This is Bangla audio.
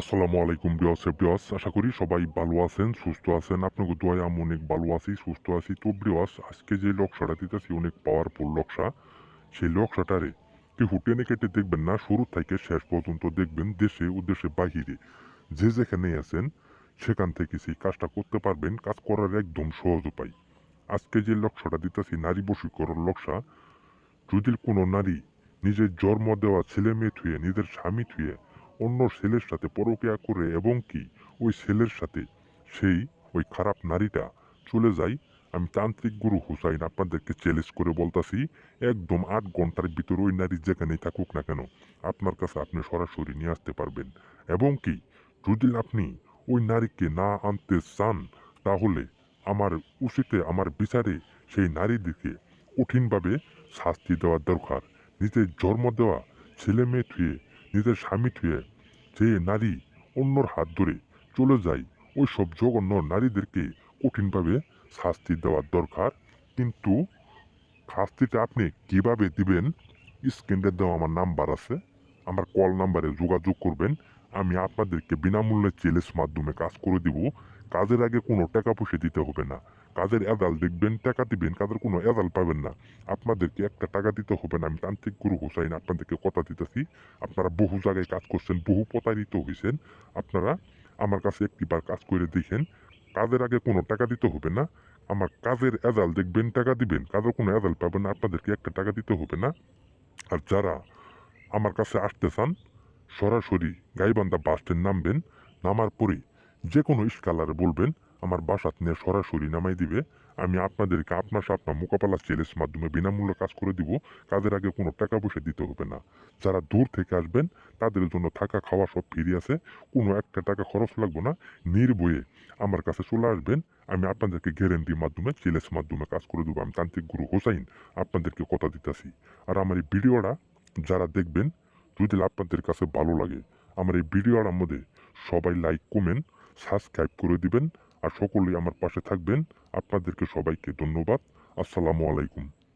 আসসালামু আলাইকুম বিয়স আশা করি সবাই ভালো আছেন সুস্থ আছেন আপনাকে দোয়ায় আমি অনেক ভালো আছি সুস্থ আছি তো বিয়স আজকে যে নকশাটা দিতেছি অনেক পাওয়ারফুল নকশা সেই নকশাটারে কেউ টেনে কেটে দেখবেন না শুরু থেকে শেষ পর্যন্ত দেখবেন দেশে উদ্দেশ্যে বাহিরে যে যেখানে আছেন সেখান থেকে সেই কাজটা করতে পারবেন কাজ করার একদম সহজ উপায় আজকে যে নকশাটা দিতেছি নারী বশীকরণ নকশা যদি কোনো নারী নিজের জন্ম দেওয়া ছেলে মেয়ে থুয়ে নিজের স্বামী থুয়ে অন্য ছেলের সাথে পরকীয়া করে এবং কি ওই ছেলের সাথে সেই ওই খারাপ নারীটা চলে যায়, আমি তান্ত্রিক গুরু হুসাইন আপনাদেরকে চ্যালেঞ্জ করে বলতাছি একদম 8 ঘন্টার ভিতর ওই নারী যেখানেই থাকুক না কেন আপনার কাছে আপনি সরাসরি নিয়ে আসতে পারবেন। এবং কি যদি আপনি ওই নারীকে না আনতে চান তাহলে আমার উচিতে আমার বিচারে সেই নারীদেরকে কঠিনভাবে শাস্তি দেওয়া দরকার। নিজের জন্ম দেওয়া ছেলে মেয়ে থুয়ে নিজের স্বামী থুয়ে যে নারী অন্যর হাত ধরে চলে যায় ওই সব জঘন্য নারীদেরকে কঠিনভাবে শাস্তি দেওয়ার দরকার। কিন্তু শাস্তিটা আপনি কিভাবে দিবেন স্ক্রিনে দেওয়া আমার নাম্বার আছে, আমার কল নাম্বারে যোগাযোগ করবেন। আমি আপনাদেরকে বিনামূল্যে চ্যালেঞ্জ মাধ্যমে কাজ করে দিব। কাজের আগে কোনো টাকা পয়সা দিতে হবে না। কাজের এদাল দেখবেন টাকা দিবেন, কাজের কোনো এদাল পাবেন না। আপনাদেরকে একটা টাকা দিতে হবে না। আমি তান্ত্রিক গুরু হোসাইন আপনাদেরকে কথা দিতেছি। আপনারা বহু জায়গায় কাজ করছেন, বহু প্রতারিত হয়েছেন। আপনারা আমার কাছে একটিবার কাজ করে দেখেন। কাজের আগে কোনো টাকা দিতে হবে না। আমার কাজের এজাল দেখবেন টাকা দিবেন, কাজের কোনো এজাল পাবেন না, আপনাদেরকে একটা টাকা দিতে হবে না। আর যারা আমার কাছে আসতে চান সরাসরি গাইবান্ধা বাস স্ট্যান্ড নামবেন। নামার পরে যে কোনো স্কলারে বলবেন আমার বাসাত নিয়ে সরাসরি নামাই দিবে। আমি আপনাদেরকে আপনার সাথে মোকাবেলা চ্যালেঞ্জ মাধ্যমে বিনামূল্যে কাজ করে দিব। কাজের আগে কোনো টাকা পয়সা দিতে হবে না। যারা দূর থেকে আসবেন তাদের জন্য থাকা খাওয়া সব ফ্রি আছে, কোনো একটা টাকা খরচ লাগবে না। নির্ভয়ে আমার কাছে চলে আসবেন। আমি আপনাদেরকে গ্যারেন্টির মাধ্যমে চ্যালেঞ্জ মাধ্যমে কাজ করে দেবো। আমি তান্ত্রিক গুরু হোসাইন আপনাদেরকে কথা দিতেছি। আর আমার এই ভিডিওটা যারা দেখবেন যদি আপনাদের কাছে ভালো লাগে আমার এই ভিডিওটার মধ্যে সবাই লাইক কমেন্ট সাবস্ক্রাইব করে দিবেন। আর সকলেই আমার পাশে থাকবেন। আপনাদেরকে সবাইকে ধন্যবাদ। আসসালামু আলাইকুম।